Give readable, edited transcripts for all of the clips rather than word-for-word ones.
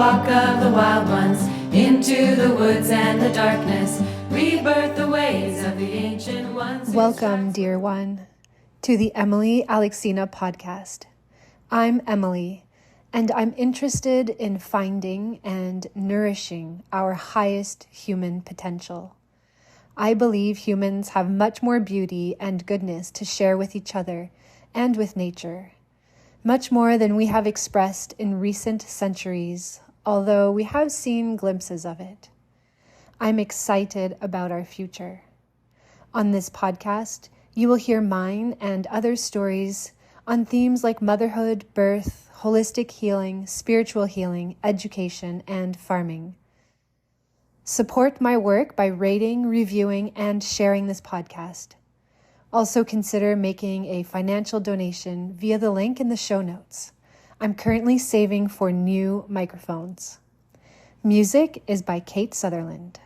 walk of the wild ones, into the woods and the darkness, rebirth the ways of the ancient ones. Welcome, dear one, to the Emily Alexina podcast. I'm Emily, and I'm interested in finding and nourishing our highest human potential. I believe humans have much more beauty and goodness to share with each other and with nature, much more than we have expressed in recent centuries, although we have seen glimpses of it. I'm excited about our future. On this podcast, you will hear mine and other stories on themes like motherhood, birth, holistic healing, spiritual healing, education, and farming. Support my work by rating, reviewing, and sharing this podcast. Also consider making a financial donation via the link in the show notes. I'm currently saving for new microphones. Music is by Sutherland.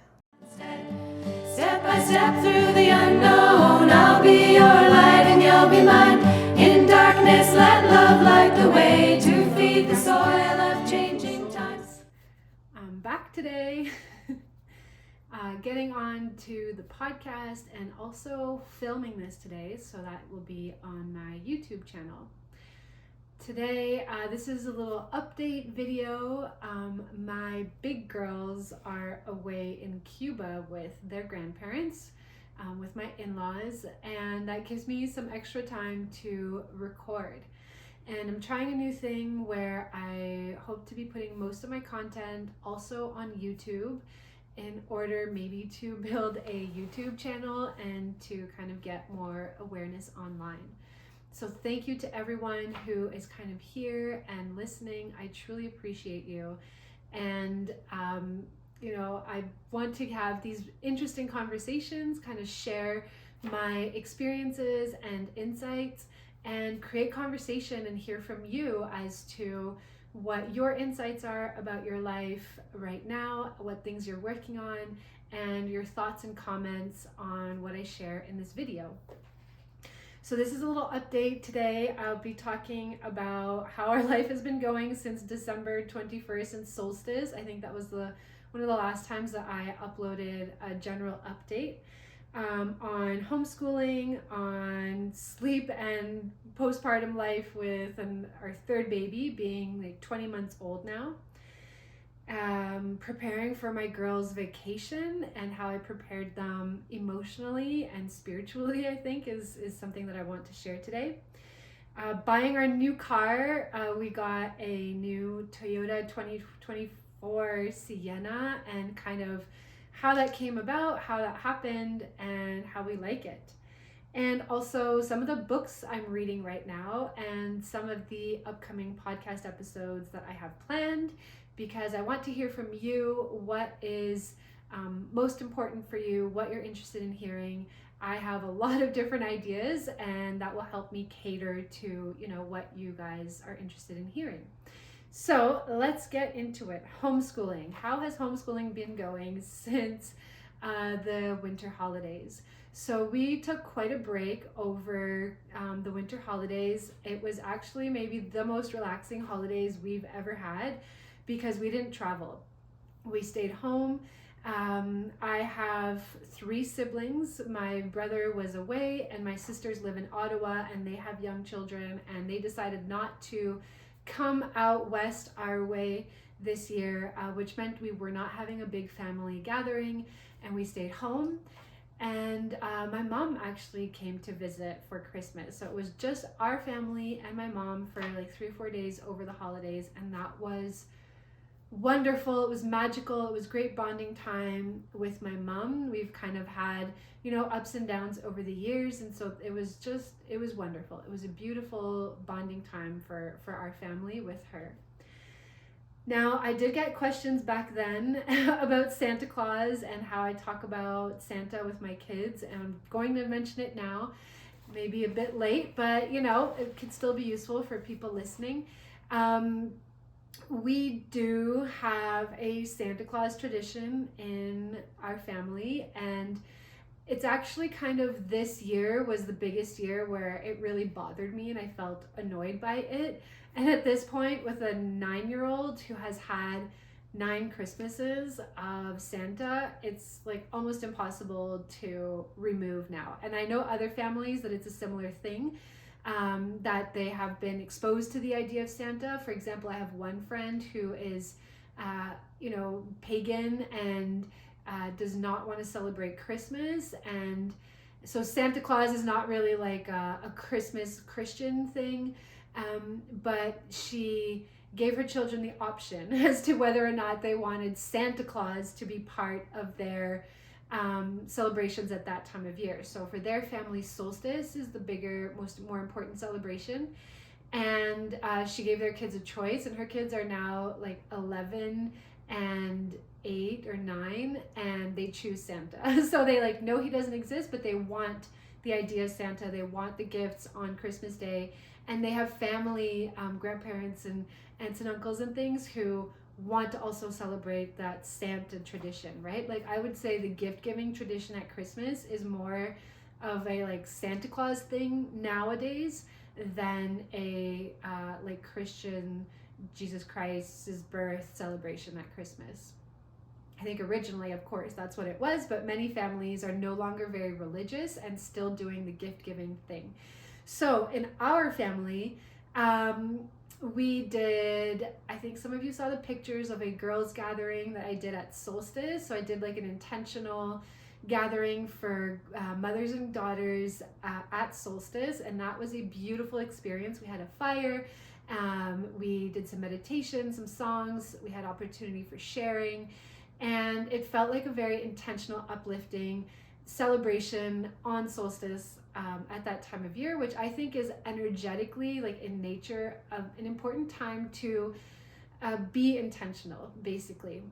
Step by step through the unknown, I'll be your light and you'll be mine. In darkness, let love light the way to feed the soil of changing times. I'm back today, getting on to the podcast and also filming this today, so that will be on my YouTube channel. Today, this is a little update video. My big girls are away in Cuba with their grandparents, with my in-laws, and that gives me some extra time to record. And I'm trying a new thing where I hope to be putting most of my content also on YouTube in order maybe to build a YouTube channel and to kind of get more awareness online. So thank you to everyone who is kind of here and listening. I truly appreciate you. And, I want to have these interesting conversations, kind of share my experiences and insights and create conversation and hear from you as to what your insights are about your life right now, what things you're working on, and your thoughts and comments on what I share in this video. So this is a little update today. I'll be talking about how our life has been going since December 21st and solstice. I think that was one of the last times that I uploaded a general update on homeschooling, on sleep and postpartum life with our third baby being like 20 months old now. Preparing for my girls' vacation and how I prepared them emotionally and spiritually, I think is something that I want to share today. Buying our new car, we got a new Toyota 2024 Sienna, and kind of how that came about, how that happened, and how we like it. And also some of the books I'm reading right now and some of the upcoming podcast episodes that I have planned, because I want to hear from you what is most important for you, what you're interested in hearing. I have a lot of different ideas, and that will help me cater to what you guys are interested in hearing. So let's get into it. Homeschooling. How has homeschooling been going since the winter holidays? So we took quite a break over the winter holidays. It was actually maybe the most relaxing holidays we've ever had, because we didn't travel. We stayed home. I have 3 siblings. My brother was away and my sisters live in Ottawa and they have young children, and they decided not to come out west our way this year, which meant we were not having a big family gathering, and we stayed home. And my mom actually came to visit for Christmas. So it was just our family and my mom for like 3 or 4 days over the holidays, and that was wonderful. It was magical. It was great bonding time with my mom. We've kind of had, ups and downs over the years, and so it was wonderful. It was a beautiful bonding time for our family with her. Now, I did get questions back then about Santa Claus and how I talk about Santa with my kids, and I'm going to mention it now, maybe a bit late, but it could still be useful for people listening. We do have a Santa Claus tradition in our family, and it's actually kind of, this year was the biggest year where it really bothered me and I felt annoyed by it. And at this point, with a 9-year-old who has had 9 Christmases of Santa, it's like almost impossible to remove now. And I know other families that it's a similar thing, that they have been exposed to the idea of Santa. For example, I have one friend who is, pagan and does not want to celebrate Christmas. And so Santa Claus is not really like a Christmas Christian thing, but she gave her children the option as to whether or not they wanted Santa Claus to be part of their celebrations at that time of year. So for their family, solstice is the bigger, more important celebration. And she gave their kids a choice, and her kids are now like 11 and 8 or 9, and they choose Santa. So they like know he doesn't exist, but they want the idea of Santa. They want the gifts on Christmas Day, and they have family, grandparents and aunts and uncles and things who want to also celebrate that Santa tradition, right? Like I would say the gift giving tradition at Christmas is more of a like Santa Claus thing nowadays than a like Christian Jesus Christ's birth celebration at Christmas. I think originally, of course, that's what it was, but many families are no longer very religious and still doing the gift giving thing. So in our family, we did, I think some of you saw the pictures of a girls' gathering that I did at solstice. So I did like an intentional gathering for mothers and daughters at solstice, and that was a beautiful experience. We had a fire, we did some meditation, some songs, we had opportunity for sharing, and it felt like a very intentional, uplifting celebration on solstice at that time of year, which I think is energetically, like in nature, an important time to be intentional, basically.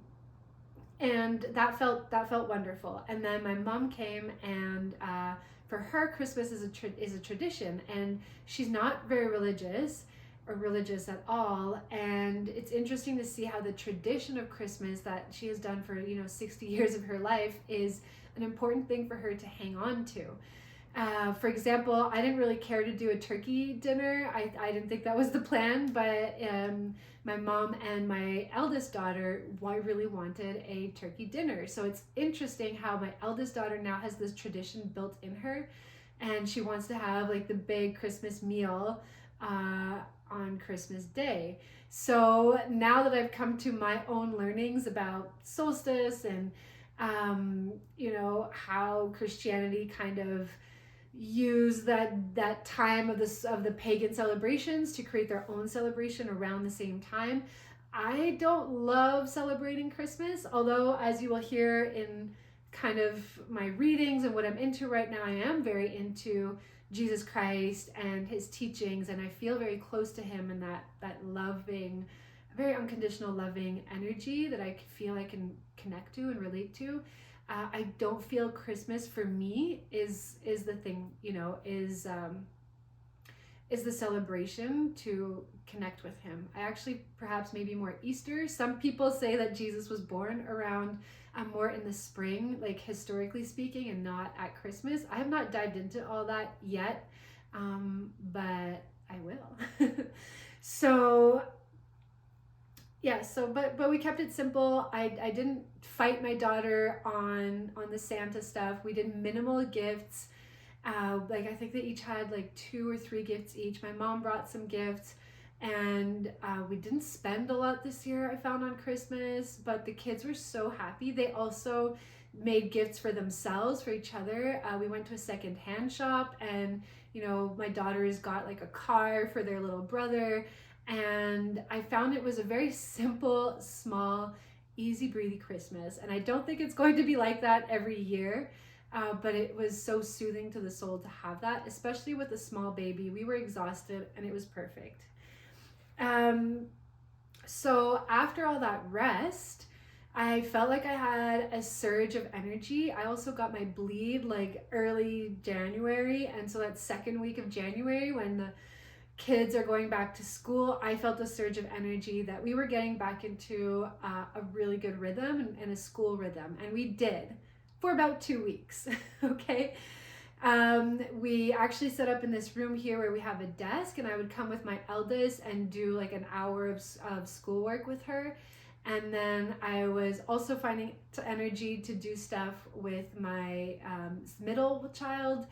And that felt wonderful. And then my mom came, and for her, Christmas is a tradition, and she's not very religious or religious at all. And it's interesting to see how the tradition of Christmas that she has done for 60 years of her life is an important thing for her to hang on to. For example, I didn't really care to do a turkey dinner. I didn't think that was the plan, but my mom and my eldest daughter really wanted a turkey dinner. So it's interesting how my eldest daughter now has this tradition built in her, and she wants to have like the big Christmas meal on Christmas Day. So now that I've come to my own learnings about solstice and how Christianity kind of use that time of the pagan celebrations to create their own celebration around the same time. I don't love celebrating Christmas, although as you will hear in kind of my readings and what I'm into right now, I am very into Jesus Christ and his teachings, and I feel very close to him, and that loving, very unconditional loving energy that I feel I can connect to and relate to. I don't feel Christmas for me is the thing, is the celebration to connect with him. I actually perhaps maybe more Easter. Some people say that Jesus was born around more in the spring, like historically speaking, and not at Christmas. I have not dived into all that yet, but I will. So but we kept it simple. I didn't fight my daughter on the Santa stuff. We did minimal gifts. Like I think they each had like 2 or 3 gifts each. My mom brought some gifts, and we didn't spend a lot this year, I found, on Christmas, but the kids were so happy. They also made gifts for themselves, for each other. We went to a secondhand shop, and my daughters got like a car for their little brother. And I found it was a very simple, small, easy breezy Christmas. And I don't think it's going to be like that every year, but it was so soothing to the soul to have that, especially with a small baby. We were exhausted, and it was perfect. So after all that rest, I felt like I had a surge of energy. I also got my bleed like early January, and so that second week of January, when the kids are going back to school, I felt a surge of energy that we were getting back into a really good rhythm and a school rhythm. And we did for about 2 weeks. Okay. We actually set up in this room here where we have a desk, and I would come with my eldest and do like an hour of schoolwork with her. And then I was also finding energy to do stuff with my middle child.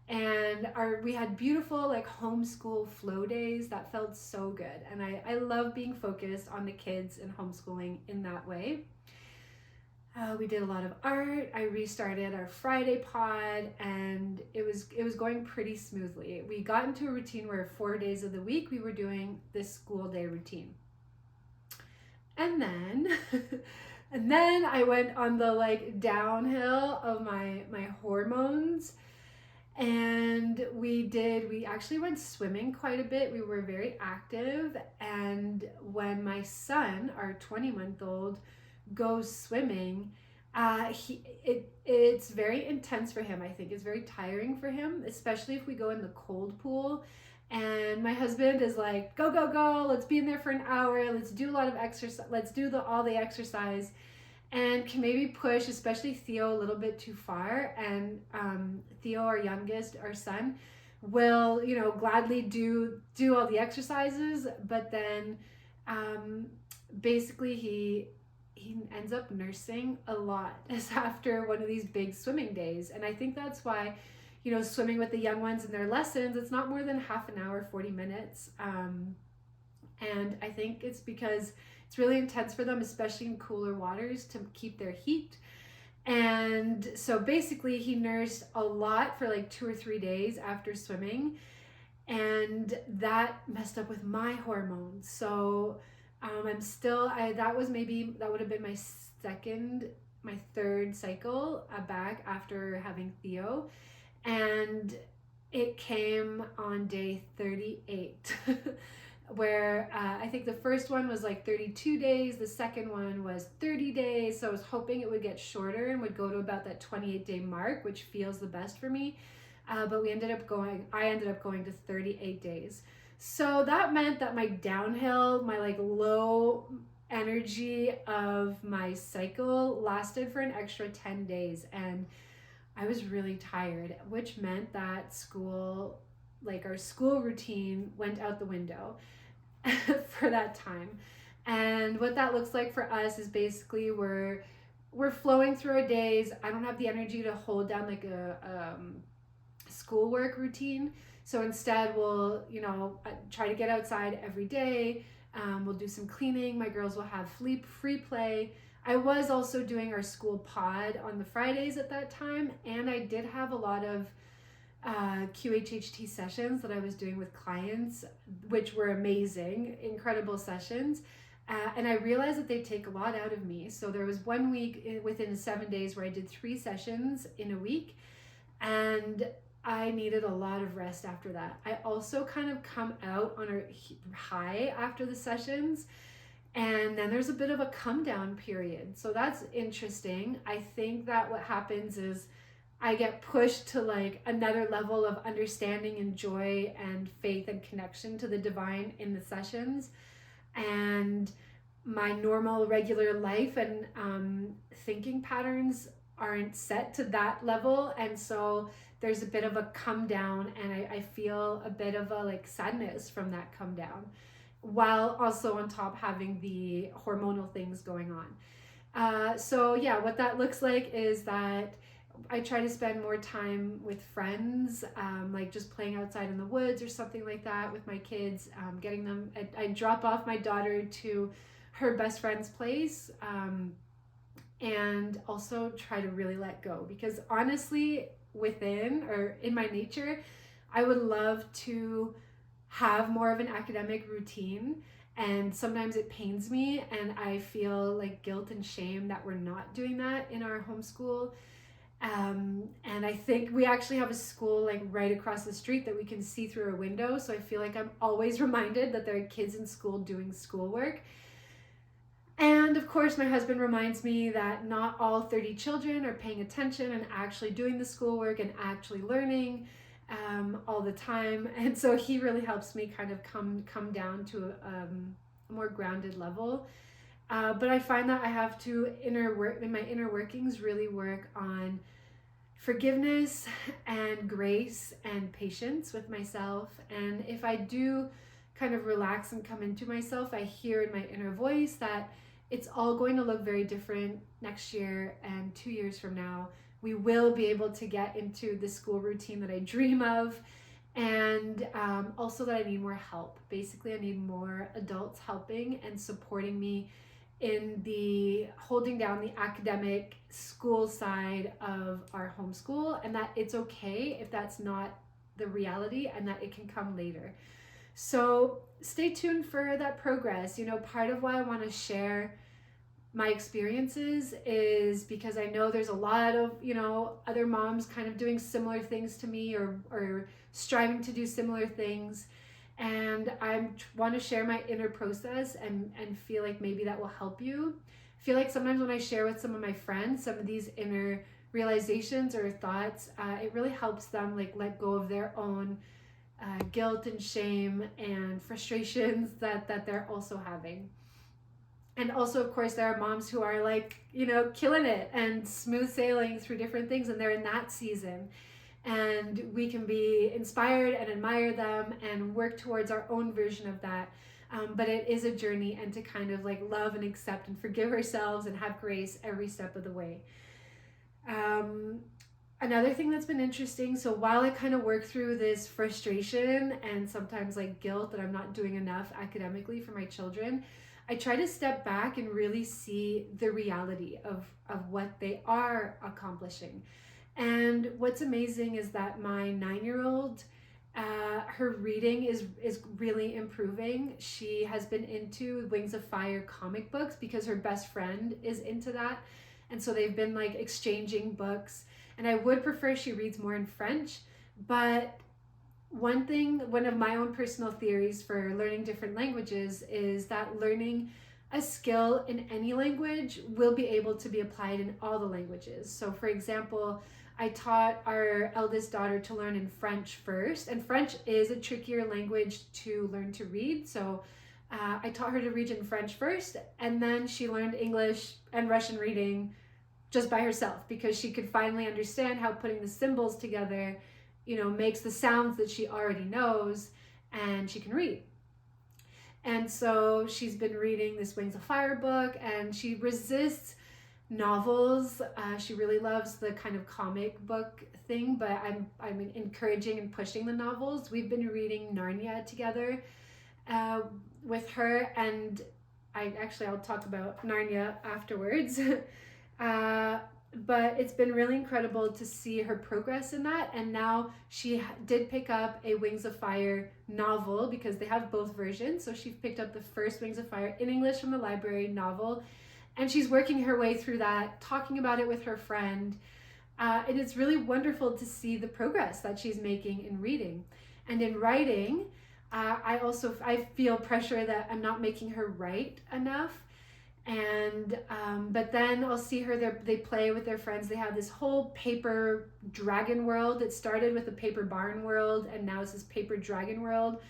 And we had beautiful like homeschool flow days that felt so good. And I love being focused on the kids and homeschooling in that way. We did a lot of art. I restarted our Friday pod, and it was going pretty smoothly. We got into a routine where 4 days of the week we were doing this school day routine. And then and then I went on the like downhill of my hormones, and we actually went swimming quite a bit. We were very active, and when my son, our 20-month-old, goes swimming, it's very intense for him. I think it's very tiring for him, especially if we go in the cold pool. And my husband is like, go, go, go, let's be in there for an hour, let's do a lot of exercise, let's do all the exercise, and can maybe push, especially Theo, a little bit too far. And Theo, our youngest, our son, will, gladly do all the exercises, but then basically he ends up nursing a lot after one of these big swimming days. And I think that's why, swimming with the young ones in their lessons, it's not more than half an hour, 40 minutes. And I think it's because it's really intense for them, especially in cooler waters, to keep their heat. And so basically he nursed a lot for like 2 or 3 days after swimming, and that messed up with my hormones. So that would have been my third cycle back after having Theo. And it came on day 38, where I think the first one was like 32 days, the second one was 30 days. So I was hoping it would get shorter and would go to about that 28-day mark, which feels the best for me. But I ended up going to 38 days. So that meant that my downhill, my like low energy of my cycle lasted for an extra 10 days. And I was really tired, which meant that school, like our school routine, went out the window for that time. And what that looks like for us is basically we're flowing through our days. I don't have the energy to hold down like a schoolwork routine. So instead we'll, try to get outside every day. We'll do some cleaning. My girls will have free play. I was also doing our school pod on the Fridays at that time, and I did have a lot of QHHT sessions that I was doing with clients, which were amazing, incredible sessions. And I realized that they take a lot out of me. So there was 1 week within 7 days where I did 3 sessions in a week, and I needed a lot of rest after that. I also kind of come out on a high after the sessions, and then there's a bit of a come down period. So that's interesting. I think that what happens is I get pushed to like another level of understanding and joy and faith and connection to the divine in the sessions. And my normal regular life and thinking patterns aren't set to that level. And so there's a bit of a come down, and I feel a bit of a like sadness from that come down, while also on top having the hormonal things going on. So yeah, what that looks like is that I try to spend more time with friends, like just playing outside in the woods or something like that with my kids, getting them, I drop off my daughter to her best friend's place, and also try to really let go, because honestly, in my nature, I would love to have more of an academic routine, and sometimes it pains me and I feel like guilt and shame that we're not doing that in our homeschool. And I think we actually have a school like right across the street that we can see through a window, so I feel like I'm always reminded that there are kids in school doing schoolwork. And of course, my husband reminds me that not all 30 children are paying attention and actually doing the schoolwork and actually learning all the time. And so he really helps me kind of come down to a more grounded level. But I find that I have to in my inner workings really work on forgiveness and grace and patience with myself. And if I do kind of relax and come into myself, I hear in my inner voice that it's all going to look very different next year and 2 years from now. We will be able to get into the school routine that I dream of. And also that I need more help. Basically, I need more adults helping and supporting me in the holding down the academic school side of our homeschool, and that it's okay if that's not the reality and that it can come later. So stay tuned for that progress. Part of why I want to share my experiences is because I know there's a lot of, other moms kind of doing similar things to me or striving to do similar things. And I want to share my inner process and feel like maybe that will help you. I feel like sometimes when I share with some of my friends some of these inner realizations or thoughts, it really helps them like let go of their own guilt and shame and frustrations that they're also having. And also, of course, there are moms who are like, killing it and smooth sailing through different things, and they're in that season. And we can be inspired and admire them and work towards our own version of that. But it is a journey, and to kind of like love and accept and forgive ourselves and have grace every step of the way. Another thing that's been interesting, so while I kind of work through this frustration and sometimes like guilt that I'm not doing enough academically for my children, I try to step back and really see the reality of what they are accomplishing. And what's amazing is that my 9-year-old, her reading is really improving. She has been into Wings of Fire comic books because her best friend is into that. And so they've been like exchanging books. And I would prefer she reads more in French. But one of my own personal theories for learning different languages is that learning a skill in any language will be able to be applied in all the languages. So for example, I taught our eldest daughter to learn in French first, and French is a trickier language to learn to read. So I taught her to read in French first, and then she learned English and Russian reading just by herself because she could finally understand how putting the symbols together, makes the sounds that she already knows, and she can read. And so she's been reading this Wings of Fire book, and she resists novels. She really loves the kind of comic book thing, but I'm encouraging and pushing the novels. We've been reading Narnia together with her, and I'll talk about Narnia afterwards. But it's been really incredible to see her progress in that. And now she did pick up a Wings of Fire novel because they have both versions. So she picked up the first Wings of Fire in English from the library novel, and she's working her way through that, talking about it with her friend. And it's really wonderful to see the progress that she's making in reading. And in writing, I feel pressure that I'm not making her write enough. And but then I'll see her there. They play with their friends. They have this whole paper dragon world. It started with a paper barn world, and now it's this paper dragon world.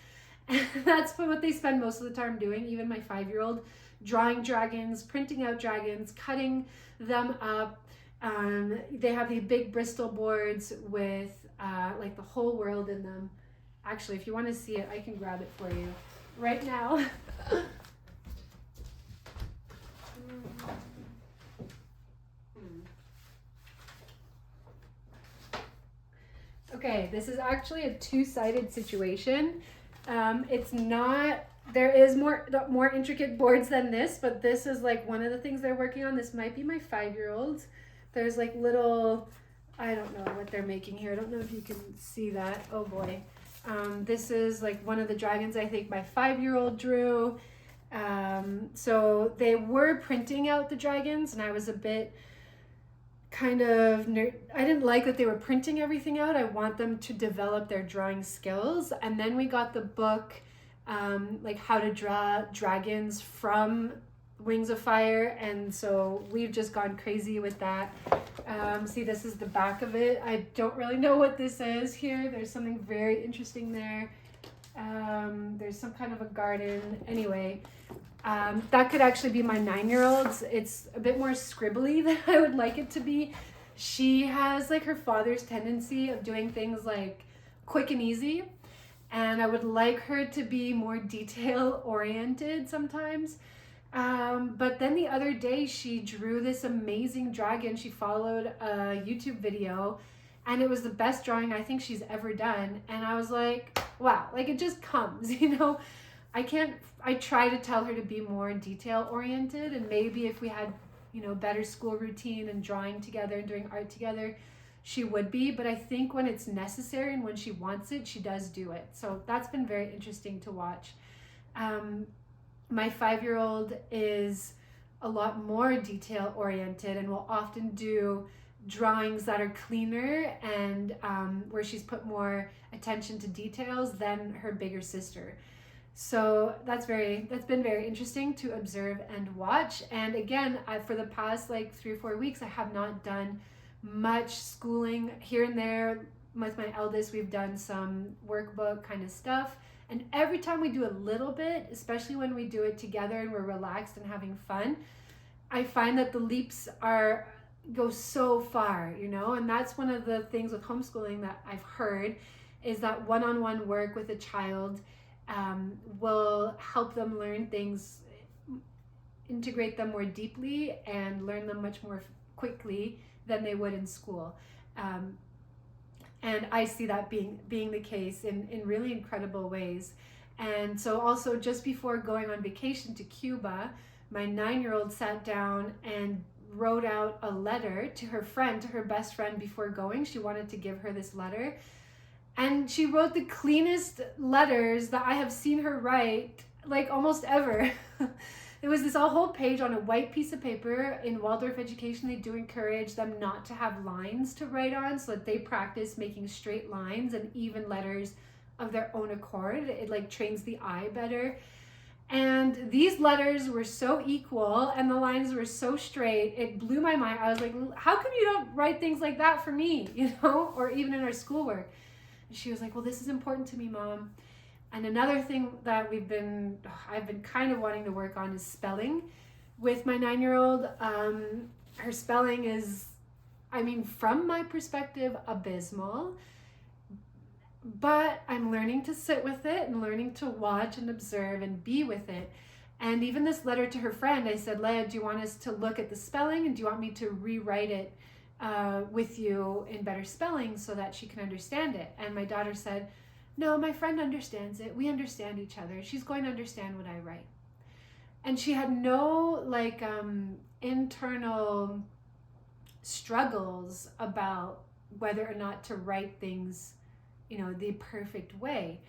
And that's what they spend most of the time doing. Even my 5-year-old, drawing dragons, printing out dragons, cutting them up. They have these big Bristol boards with like the whole world in them. Actually, if you want to see it, I can grab it for you right now. Okay, this is actually a two-sided situation. It's not, there is more intricate boards than this, but this is like one of the things they're working on. This might be my 5-year-old. There's like little, I don't know what they're making here. I don't know if you can see that. Oh boy. This is like one of the dragons I think my 5-year-old drew. So they were printing out the dragons, and I was a bit kind of I didn't like that they were printing everything out. I want them to develop their drawing skills. And then we got the book, like how to draw dragons from Wings of Fire, and so we've just gone crazy with that. See, this is the back of it. I don't really know what this is here. There's something very interesting there. There's some kind of a garden. Anyway, that could actually be my 9-year-old's. It's a bit more scribbly than I would like it to be. She has like her father's tendency of doing things like quick and easy. And I would like her to be more detail oriented sometimes. But then the other day she drew this amazing dragon. She followed a YouTube video and it was the best drawing I think she's ever done. And I was like, wow, like it just comes, you know. I try to tell her to be more detail oriented, and maybe if we had, you know, better school routine and drawing together and doing art together, she would be. But I think when it's necessary and when she wants it, she does do it. So that's been very interesting to watch. My 5-year-old is a lot more detail oriented and will often do drawings that are cleaner and where she's put more attention to details than her bigger sister. So that's been very interesting to observe and watch. And again, for the past like 3 or 4 weeks, I have not done much schooling. Here and there with my eldest, we've done some workbook kind of stuff. And every time we do a little bit, especially when we do it together and we're relaxed and having fun, I find that the leaps go so far, you know. And that's one of the things with homeschooling that I've heard, is that one-on-one work with a child will help them learn things, integrate them more deeply, and learn them much more quickly than they would in school. And I see that being the case in really incredible ways. And so also just before going on vacation to Cuba, my 9-year-old sat down and wrote out a letter to her friend, to her best friend before going. She wanted to give her this letter. And she wrote the cleanest letters that I have seen her write, like almost ever. There was this whole page on a white piece of paper. In Waldorf education, they do encourage them not to have lines to write on, so that they practice making straight lines and even letters of their own accord. It like trains the eye better. And these letters were so equal and the lines were so straight, it blew my mind. I was like, how come you don't write things like that for me, you know, or even in our schoolwork? And she was like, well, this is important to me, Mom. And another thing that I've been kind of wanting to work on is spelling. With my 9-year-old, her spelling is, I mean, from my perspective, abysmal. But I'm learning to sit with it and learning to watch and observe and be with it. And even this letter to her friend, I said, Leia, do you want us to look at the spelling, and do you want me to rewrite it with you in better spelling so that she can understand it? And my daughter said, no, my friend understands it. We understand each other. She's going to understand what I write. And she had no like internal struggles about whether or not to write things, you know, the perfect way.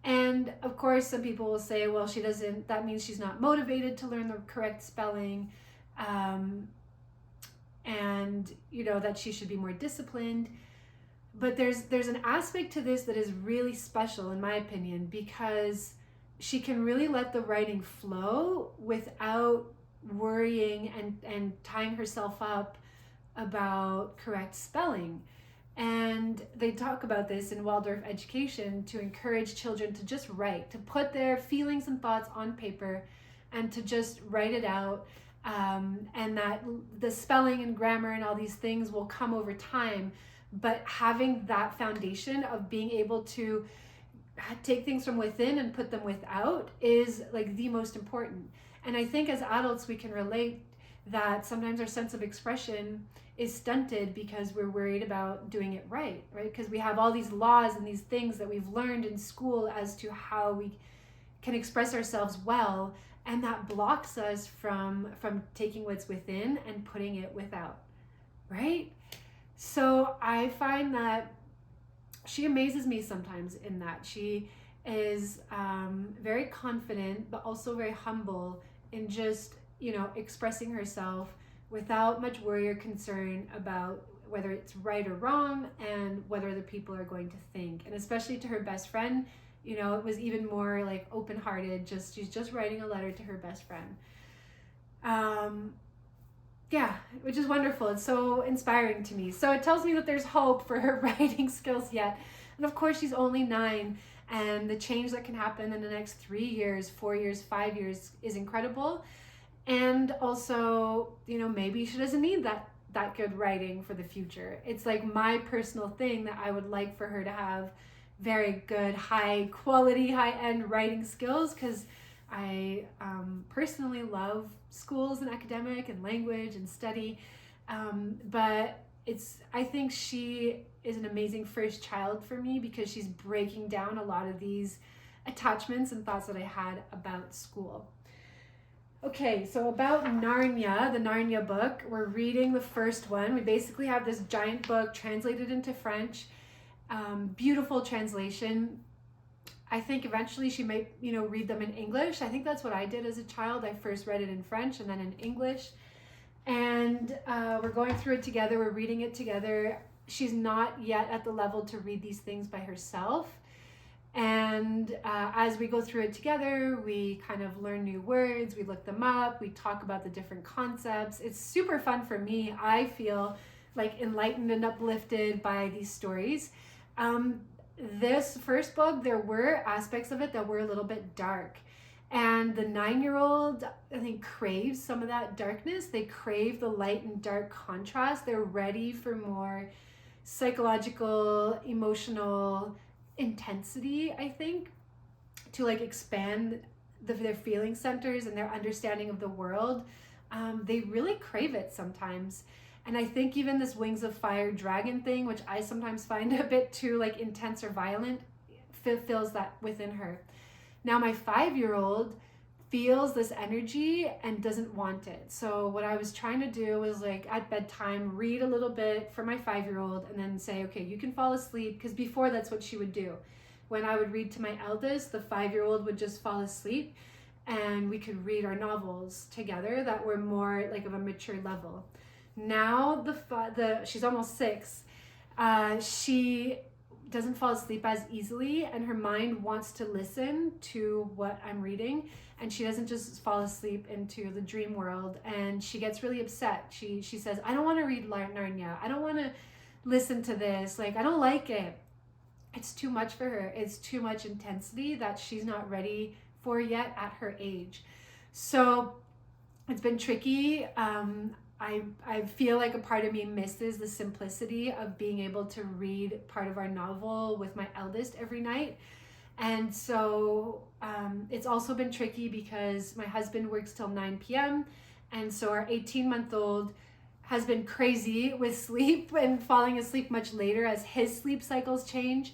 And of course, some people will say, well, that means she's not motivated to learn the correct spelling. And, you know, that she should be more disciplined. But there's an aspect to this that is really special, in my opinion, because she can really let the writing flow without worrying and tying herself up about correct spelling. And they talk about this in Waldorf education, to encourage children to just write, to put their feelings and thoughts on paper and to just write it out. And that the spelling and grammar and all these things will come over time. But having that foundation of being able to take things from within and put them without is like the most important. And I think as adults, we can relate that sometimes our sense of expression is stunted because we're worried about doing it right? Because we have all these laws and these things that we've learned in school as to how we can express ourselves well, and that blocks us from taking what's within and putting it without, right? So I find that she amazes me sometimes in that she is very confident, but also very humble in just, you know, expressing herself without much worry or concern about whether it's right or wrong and what other people are going to think. And especially to her best friend, you know, it was even more like open-hearted. She's just writing a letter to her best friend. Yeah, which is wonderful. It's so inspiring to me. So it tells me that there's hope for her writing skills yet. And of course, she's only 9. and the change that can happen in the next 3 years, 4 years, 5 years is incredible. And also, you know, maybe she doesn't need that good writing for the future. It's like my personal thing that I would like for her to have very good, high quality, high end writing skills, because I personally love schools and academic and language and study. But I think she is an amazing first child for me because she's breaking down a lot of these attachments and thoughts that I had about school. Okay, so about Narnia, the Narnia book, we're reading the first one. We basically have this giant book translated into French, beautiful translation. I think eventually she might, you know, read them in English. I think that's what I did as a child. I first read it in French and then in English. And we're going through it together. We're reading it together. She's not yet at the level to read these things by herself. And as we go through it together, we kind of learn new words, we look them up, we talk about the different concepts. It's super fun for me. I feel like enlightened and uplifted by these stories. This first book, there were aspects of it that were a little bit dark. And the 9-year-old, I think, craves some of that darkness. They crave the light and dark contrast. They're ready for more psychological, emotional intensity, I think, to like expand their feeling centers and their understanding of the world. They really crave it sometimes. And I think even this Wings of Fire dragon thing, which I sometimes find a bit too like intense or violent, feels that within her. Now my 5-year-old feels this energy and doesn't want it. So what I was trying to do was like at bedtime, read a little bit for my 5-year-old and then say, okay, you can fall asleep. Because before that's what she would do. When I would read to my eldest, the 5-year-old would just fall asleep and we could read our novels together that were more like of a mature level. Now she's almost 6. She doesn't fall asleep as easily and her mind wants to listen to what I'm reading, and she doesn't just fall asleep into the dream world, and she gets really upset. She says, I don't want to read Narnia. I don't want to listen to this. Like, I don't like it. It's too much for her. It's too much intensity that she's not ready for yet at her age. So it's been tricky. I feel like a part of me misses the simplicity of being able to read part of our novel with my eldest every night. And so it's also been tricky because my husband works till 9 p.m. And so our 18-month-old has been crazy with sleep and falling asleep much later as his sleep cycles change.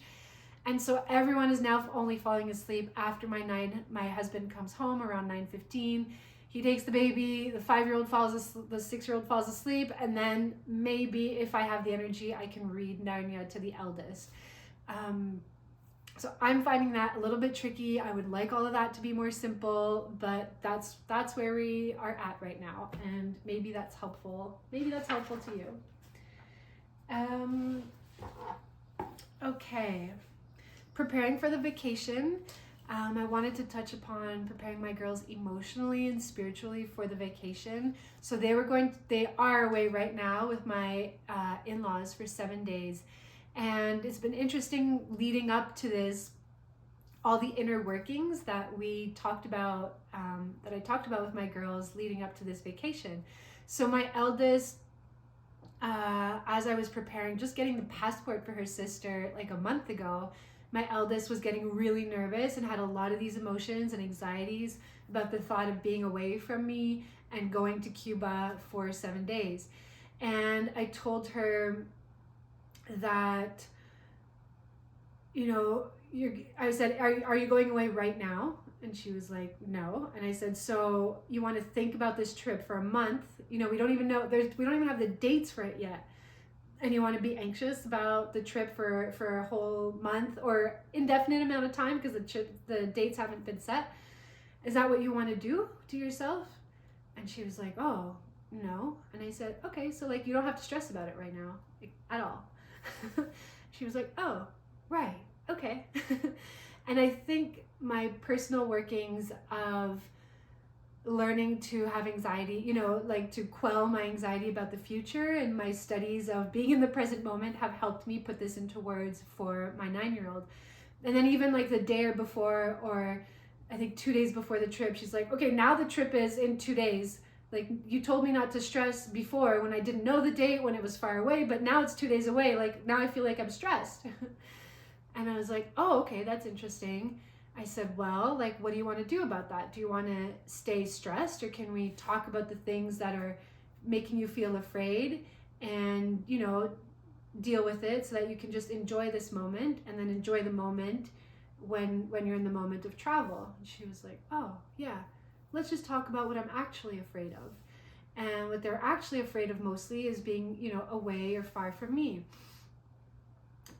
And so everyone is now only falling asleep after my husband comes home around 9:15. He takes the baby, the 5-year-old the 6-year-old falls asleep, and then maybe if I have the energy, I can read Narnia to the eldest. So I'm finding that a little bit tricky. I would like all of that to be more simple, but that's where we are at right now, and maybe that's helpful. Maybe that's helpful to you. Okay, preparing for the vacation. I wanted to touch upon preparing my girls emotionally and spiritually for the vacation. So they are away right now with my in-laws for 7 days. And it's been interesting leading up to this, all the inner workings that we talked about, that I talked about with my girls leading up to this vacation. So my eldest, as I was preparing, just getting the passport for her sister like a month ago, my eldest was getting really nervous and had a lot of these emotions and anxieties about the thought of being away from me and going to Cuba for 7 days. And I told her that, I said, are you going away right now? And she was like, no. And I said, so you want to think about this trip for a month? We don't even know, we don't even have the dates for it yet. And you want to be anxious about the trip for a whole month or indefinite amount of time because the dates haven't been set. Is that what you want to do to yourself? And she was like, oh, no. And I said, okay, so like you don't have to stress about it right now, like, at all. She was like, oh, right, okay. And I think my personal workings of learning to have anxiety, like to quell my anxiety about the future, and my studies of being in the present moment have helped me put this into words for my 9-year-old. And then even like the day before, or I think 2 days before the trip, she's like, okay, now the trip is in 2 days. Like, you told me not to stress before when I didn't know the date, when it was far away, but now it's 2 days away. Like, now I feel like I'm stressed. And I was like, oh, okay, that's interesting. I said, well, like, what do you want to do about that? Do you want to stay stressed, or can we talk about the things that are making you feel afraid and, you know, deal with it so that you can just enjoy this moment and then enjoy the moment when you're in the moment of travel? And she was like, oh, yeah, let's just talk about what I'm actually afraid of. And what they're actually afraid of mostly is being, you know, away or far from me.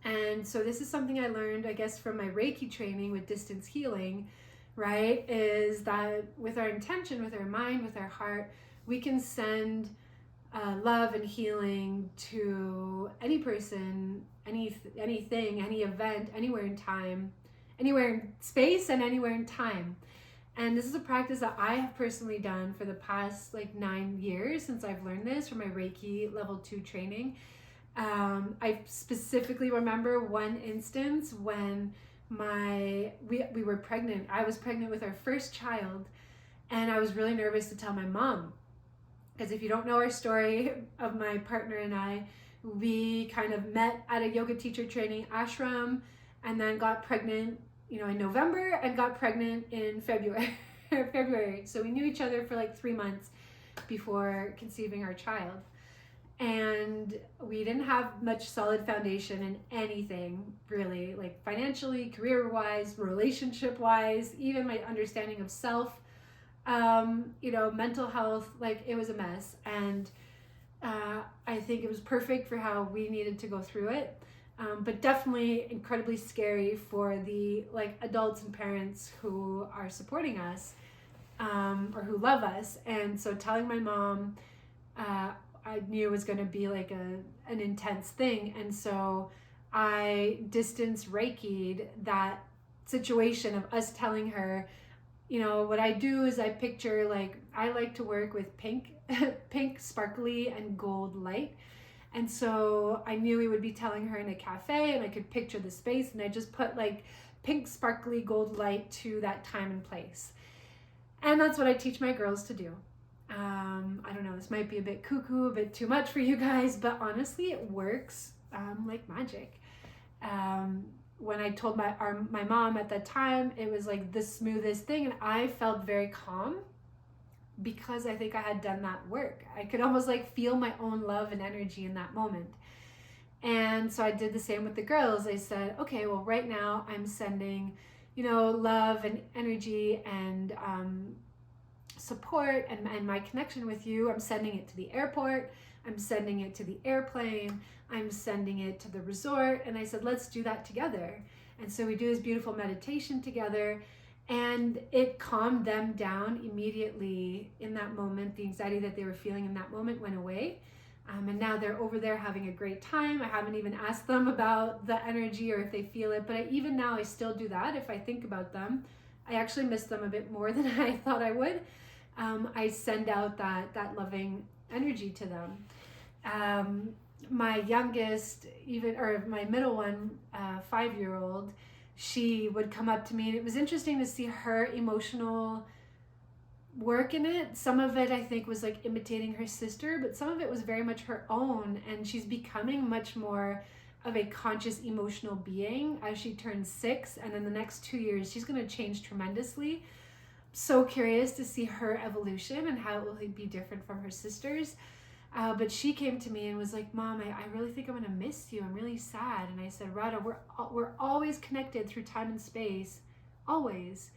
And so this is something I learned, I guess, from my Reiki training with distance healing, right? Is that with our intention, with our mind, with our heart, we can send love and healing to any person, anything, any event, anywhere in time, anywhere in space, and anywhere in time. And this is a practice that I have personally done for the past like 9 years since I've learned this from my Reiki level 2 training. I specifically remember one instance when we were pregnant. I was pregnant with our first child, and I was really nervous to tell my mom. Because if you don't know our story of my partner and I, we kind of met at a yoga teacher training ashram and then got pregnant, you know, in November, and got pregnant in February. So we knew each other for like 3 months before conceiving our child. And we didn't have much solid foundation in anything, really, like financially, career-wise, relationship-wise, even my understanding of self, you know, mental health. Like, it was a mess. And I think it was perfect for how we needed to go through it, but definitely incredibly scary for the like adults and parents who are supporting us, or who love us. And so telling my mom, I knew it was going to be like an intense thing. And so I distance Reiki'd that situation of us telling her, you know, what I do is I picture, like, I like to work with pink, sparkly and gold light. And so I knew we would be telling her in a cafe, and I could picture the space, and I just put like pink, sparkly gold light to that time and place. And that's what I teach my girls to do. I don't know, this might be a bit cuckoo, a bit too much for you guys, but honestly, it works like magic. When I told my mom at that time, it was like the smoothest thing, and I felt very calm because I think I had done that work. I could almost like feel my own love and energy in that moment. And so I did the same with the girls. I said, okay, well, right now I'm sending, you know, love and energy and support and my connection with you. I'm sending it to the airport. I'm sending it to the airplane. I'm sending it to the resort. And I said, let's do that together. And so we do this beautiful meditation together, and it calmed them down immediately in that moment. The anxiety that they were feeling in that moment went away. And now they're over there having a great time. I haven't even asked them about the energy or if they feel it, but even now I still do that. If I think about them, I actually miss them a bit more than I thought I would. I send out that loving energy to them. My youngest, or my middle one, 5-year-old, she would come up to me, and it was interesting to see her emotional work in it. Some of it I think was like imitating her sister, but some of it was very much her own, and she's becoming much more of a conscious emotional being as she turns 6, and in the next 2 years she's going to change tremendously. So curious to see her evolution and how it will be different from her sisters. But she came to me and was like, Mom, I really think I'm going to miss you. I'm really sad. And I said, Radha, we're always connected through time and space, always.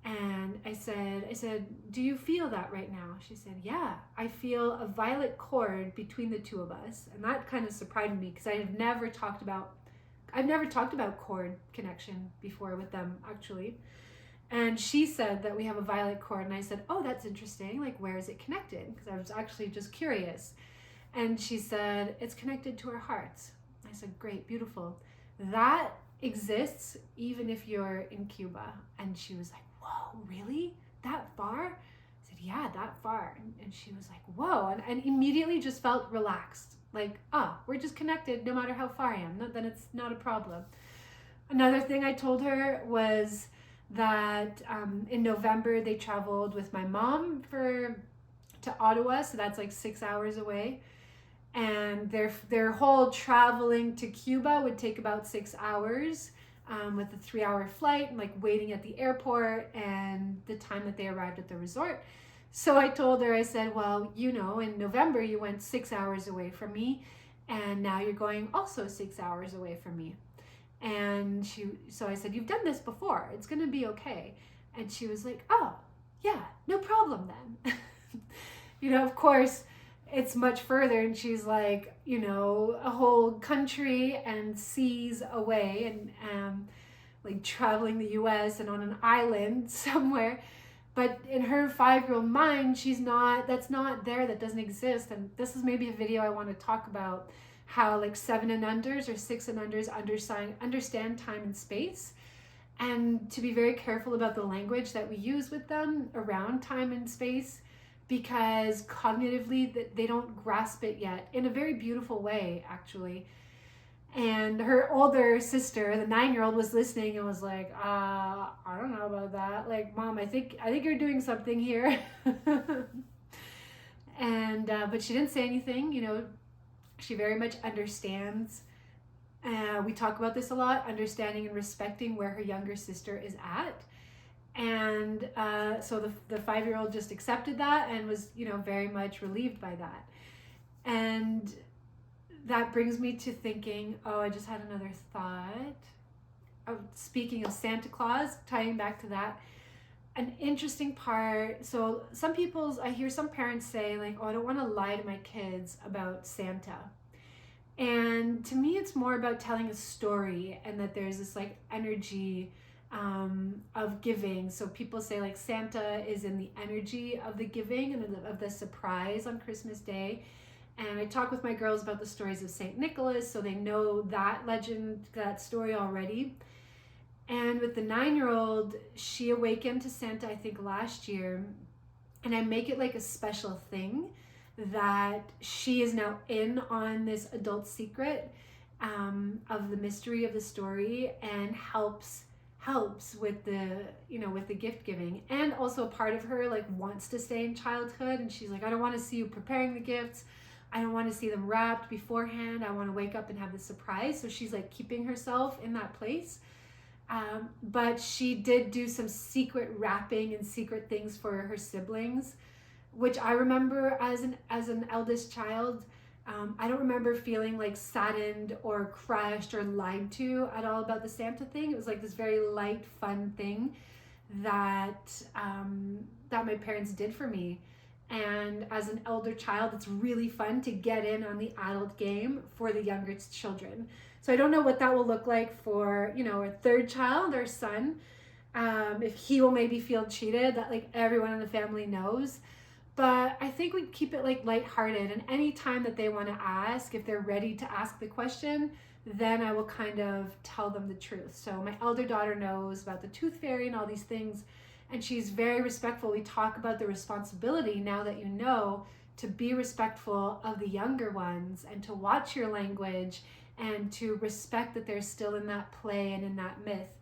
And I said, do you feel that right now? She said, yeah, I feel a violet cord between the two of us. And that kind of surprised me, because I've never talked about cord connection before with them, actually. And she said that we have a violet cord, and I said, oh, that's interesting. Like, where is it connected? Because I was actually just curious. And she said, it's connected to our hearts. I said, great, beautiful. That exists even if you're in Cuba. And she was like, whoa, really? That far? I said, yeah, that far. And she was like, whoa. And immediately just felt relaxed. Like, we're just connected no matter how far I am. Then it's not a problem. Another thing I told her was that in November they traveled with my mom to Ottawa, so that's like 6 hours away. And their whole traveling to Cuba would take about 6 hours, with a 3 hour flight and like waiting at the airport and the time that they arrived at the resort. So I told her, I said, well, in November you went 6 hours away from me, and now you're going also 6 hours away from me. And so I said, you've done this before, it's gonna be okay. And she was like, oh, yeah, no problem then. Of course, it's much further, and she's like, a whole country and seas away, and like traveling the US and on an island somewhere. But in her 5-year-old mind, that's not there, that doesn't exist. And this is maybe a video I want to talk about, how like 7 and unders or 6 and unders understand time and space, and to be very careful about the language that we use with them around time and space, because cognitively they don't grasp it yet, in a very beautiful way, actually. And her older sister, the 9-year-old, was listening and was like, I don't know about that. Like, Mom, I think you're doing something here. And but she didn't say anything. She very much understands. We talk about this a lot, understanding and respecting where her younger sister is at. And so the 5-year-old just accepted that and was, very much relieved by that. And that brings me to thinking, I just had another thought. Speaking of Santa Claus, tying back to that, an interesting part. So I hear some parents say like, I don't want to lie to my kids about Santa. And to me, it's more about telling a story, and that there's this like energy of giving. So people say like Santa is in the energy of the giving and of the surprise on Christmas Day. And I talk with my girls about the stories of St. Nicholas, so they know that legend, that story already. And with the 9-year-old, she awakened to Santa, I think last year, and I make it like a special thing that she is now in on this adult secret of the mystery of the story, and helps with the gift giving. And also a part of her like wants to stay in childhood, and she's like, I don't want to see you preparing the gifts, I don't want to see them wrapped beforehand, I want to wake up and have the surprise. So she's like keeping herself in that place. But she did do some secret wrapping and secret things for her siblings, which I remember as an eldest child. I don't remember feeling like saddened or crushed or lied to at all about the Santa thing. It was like this very light, fun thing that my parents did for me. And as an elder child, it's really fun to get in on the adult game for the younger children. So I don't know what that will look like for, a third child, our son. If he will maybe feel cheated, that like everyone in the family knows. But I think we keep it like lighthearted, and any time that they want to ask, if they're ready to ask the question, then I will kind of tell them the truth. So my elder daughter knows about the tooth fairy and all these things, and she's very respectful. We talk about the responsibility, now that you know, to be respectful of the younger ones, and to watch your language, and to respect that they're still in that play and in that myth.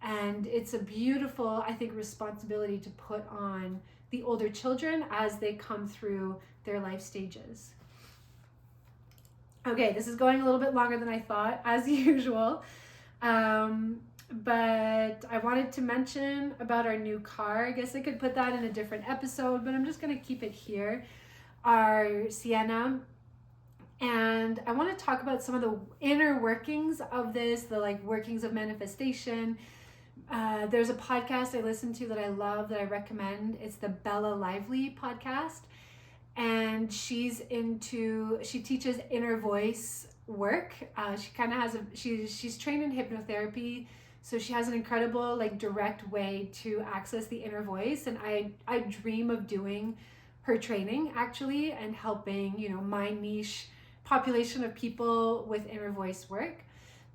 And it's a beautiful, I think, responsibility to put on the older children as they come through their life stages. Okay, this is going a little bit longer than I thought, as usual. But I wanted to mention about our new car. I guess I could put that in a different episode, but I'm just going to keep it here. Our Sienna. And I want to talk about some of the inner workings of this, the like workings of manifestation. There's a podcast I listen to that I love, that I recommend. It's the Bella Lively podcast. And she teaches inner voice work. She kind of has she's trained in hypnotherapy. So she has an incredible like direct way to access the inner voice. And I dream of doing her training actually, and helping, my niche population of people with inner voice work.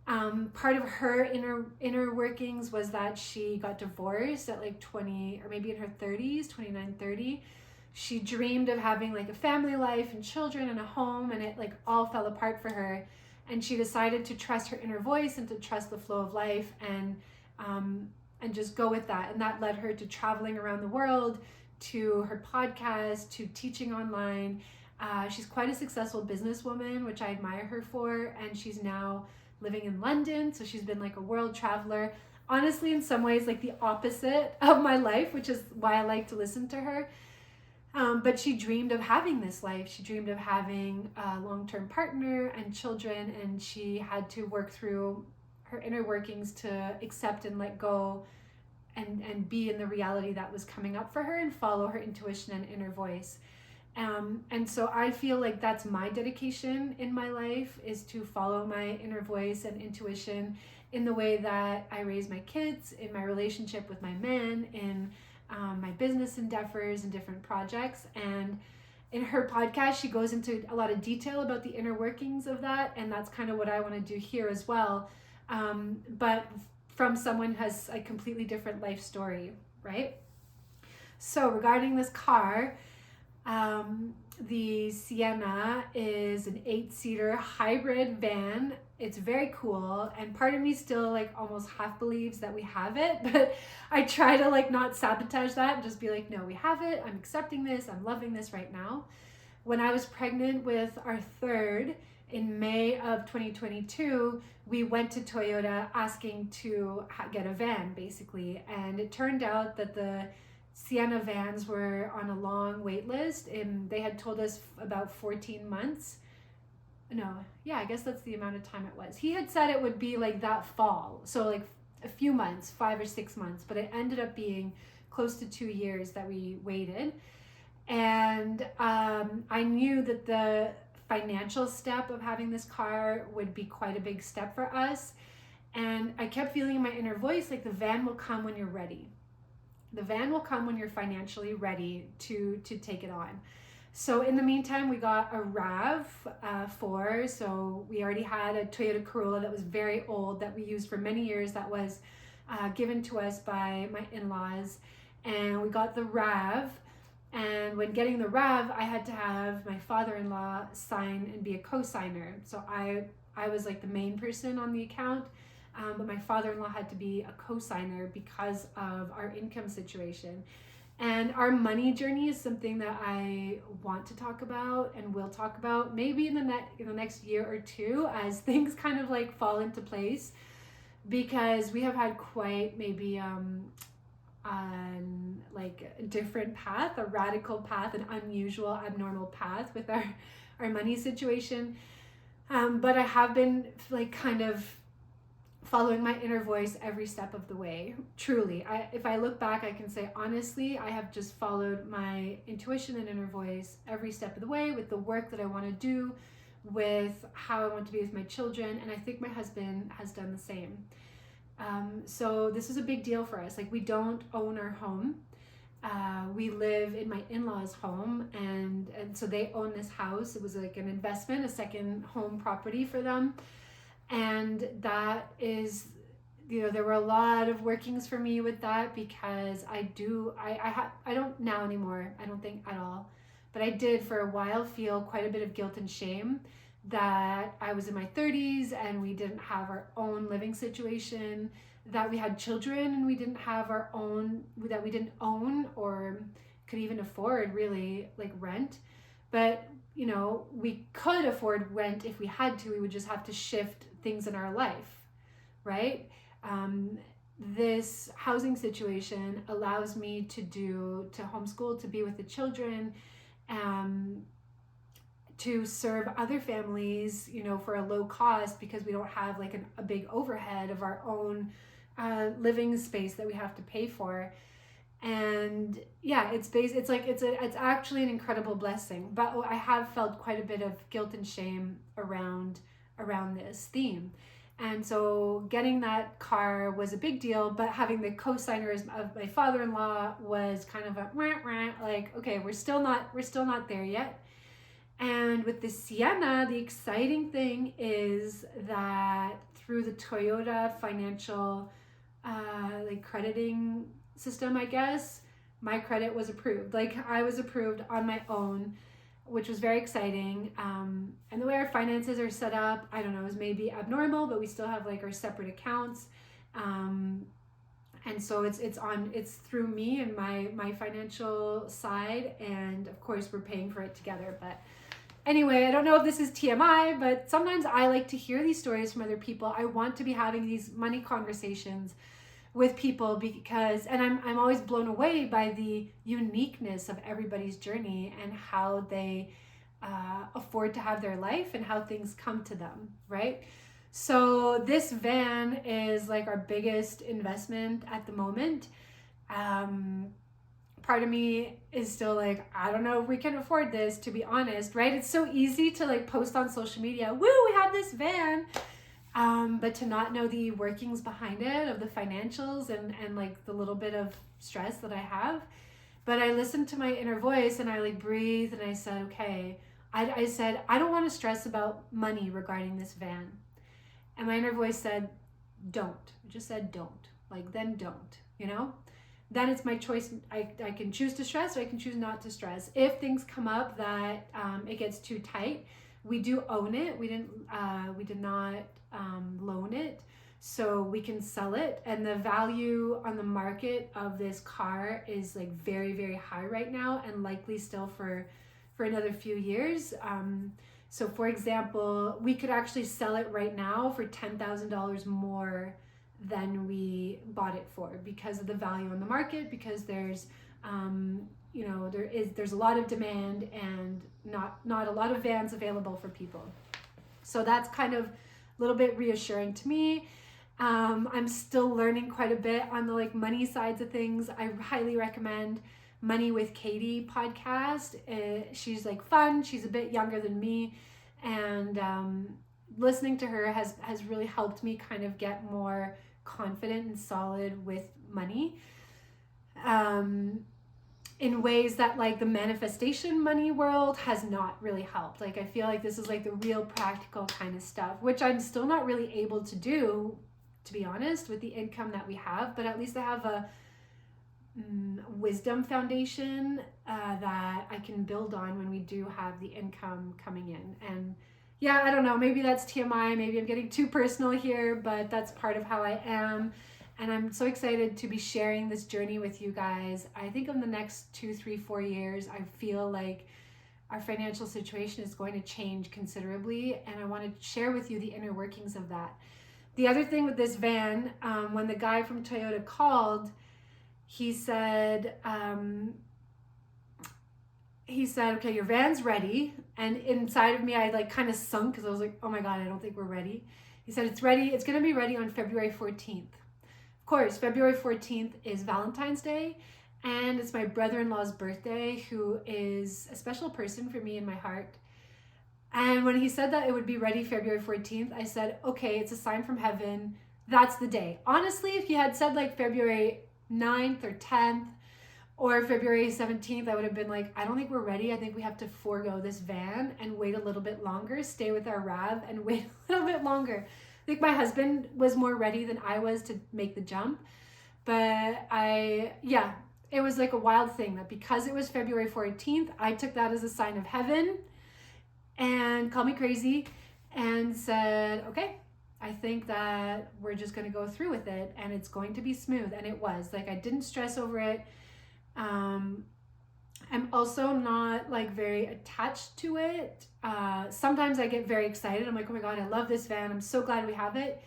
Part of her inner workings was that she got divorced at like 20, or maybe in her 30s, 29, 30. She dreamed of having like a family life and children and a home, and it like all fell apart for her. And she decided to trust her inner voice and to trust the flow of life, and just go with that. And that led her to traveling around the world, to her podcast, to teaching online. She's quite a successful businesswoman, which I admire her for. And she's now living in London. So she's been like a world traveler. Honestly, in some ways, like the opposite of my life, which is why I like to listen to her. But she dreamed of having this life. She dreamed of having a long-term partner and children, and she had to work through her inner workings to accept and let go and be in the reality that was coming up for her and follow her intuition and inner voice. And so I feel like that's my dedication in my life, is to follow my inner voice and intuition in the way that I raise my kids, in my relationship with my man, in my business endeavors and different projects. And in her podcast, she goes into a lot of detail about the inner workings of that. And that's kind of what I want to do here as well. But from someone who has a completely different life story, right? So regarding this car, the Sienna is an 8-seater hybrid van. It's very cool, and part of me still like almost half believes that we have it, but I try to like not sabotage that and just be like, no, we have it. I'm accepting this. I'm loving this right now. When I was pregnant with our third in May of 2022, we went to Toyota asking to get a van, basically, and it turned out that the Sienna vans were on a long wait list, and they had told us about 14 months. No, yeah, I guess that's the amount of time it was. He had said it would be like that fall, so like a few months, 5 or 6 months, but it ended up being close to 2 years that we waited. And I knew that the financial step of having this car would be quite a big step for us. And I kept feeling in my inner voice, like the van will come when you're ready. The van will come when you're financially ready to take it on. So in the meantime, we got a RAV4. So we already had a Toyota Corolla that was very old that we used for many years, that was given to us by my in-laws. And we got the RAV. And when getting the RAV, I had to have my father-in-law sign and be a co-signer. So I was like the main person on the account. But my father-in-law had to be a co-signer because of our income situation. And our money journey is something that I want to talk about and will talk about maybe in the next year or two as things kind of like fall into place, because we have had quite maybe like a different path, a radical path, an unusual, abnormal path with our money situation. But I have been like kind of following my inner voice every step of the way. Truly, if I look back, I can say honestly, I have just followed my intuition and inner voice every step of the way, with the work that I want to do, with how I want to be with my children, and I think my husband has done the same. So this is a big deal for us. Like, we don't own our home. We live in my in-laws' home, and so they own this house. It was like an investment, a second home property for them. And that is, there were a lot of workings for me with that, because I don't now anymore, I don't think at all, but I did for a while feel quite a bit of guilt and shame that I was in my 30s and we didn't have our own living situation, that we had children and we didn't have our own, that we didn't own or could even afford really like rent. But we could afford rent if we had to. We would just have to shift things in our life, right? This housing situation allows me to homeschool, to be with the children, to serve other families, for a low cost, because we don't have like a big overhead of our own living space that we have to pay for. And yeah, it's actually an incredible blessing. But I have felt quite a bit of guilt and shame around this theme. And so getting that car was a big deal, but having the co-signers of my father-in-law was kind of like, okay, we're still not there yet. And with the Sienna, the exciting thing is that through the Toyota financial crediting system, I guess, my credit was approved. Like, I was approved on my own. which was very exciting. And the way our finances are set up, I don't know, is maybe abnormal, but we still have like our separate accounts. And so it's through me and my financial side, and of course we're paying for it together. But anyway, I don't know if this is TMI, but sometimes I like to hear these stories from other people. I want to be having these money conversations with people because, and I'm always blown away by the uniqueness of everybody's journey and how they afford to have their life and how things come to them, right? So this van is like our biggest investment at the moment. Part of me is still like, I don't know if we can afford this, to be honest, right? It's so easy to like post on social media, woo, we have this van. But to not know the workings behind it, of the financials and like the little bit of stress that I have. But I listened to my inner voice and I like breathed and I said, okay, I said, I don't want to stress about money regarding this van. And my inner voice said, don't. It just said, don't. Like, then don't, you know? Then it's my choice. I can choose to stress or I can choose not to stress. If things come up that it gets too tight, we do own it. We did not loan it, so we can sell it. And the value on the market of this car is like very, very high right now, and likely still for another few years. So for example, we could actually sell it right now for $10,000 more than we bought it for, because of the value on the market, because there's there's a lot of demand and not a lot of vans available for people. So that's kind of a little bit reassuring to me. I'm still learning quite a bit on the like money sides of things. I highly recommend Money with Katie podcast. She's like fun. She's a bit younger than me, and listening to her has really helped me kind of get more confident and solid with money. In ways that like the manifestation money world has not really helped. Like I feel like this is like the real practical kind of stuff, which I'm still not really able to do, to be honest, with the income that we have, but at least I have a wisdom foundation that I can build on when we do have the income coming in. And yeah, I don't know, maybe that's TMI, maybe I'm getting too personal here, but that's part of how I am. And I'm so excited to be sharing this journey with you guys. I think in the next 2, 3, 4 years, I feel like our financial situation is going to change considerably. And I want to share with you the inner workings of that. The other thing with this van, when the guy from Toyota called, he said, okay, your van's ready. And inside of me, I like kind of sunk because I was like, oh my God, I don't think we're ready. He said, it's ready. It's going to be ready on February 14th. Of course, February 14th is Valentine's Day, and it's my brother-in-law's birthday, who is a special person for me in my heart. And when he said that it would be ready February 14th, I said, okay, it's a sign from heaven. That's the day. Honestly, if he had said like February 9th or 10th or February 17th, I would have been like, I don't think we're ready. I think we have to forego this van and wait a little bit longer, stay with our Rav and wait a little bit longer. I think my husband was more ready than I was to make the jump. But it was like a wild thing that because it was February 14th, I took that as a sign of heaven and called me crazy and said, okay, I think that we're just going to go through with it and it's going to be smooth. And it was. Like, I didn't stress over it. I'm also not like very attached to it. Sometimes I get very excited. I'm like, oh my God, I love this van. I'm so glad we have it.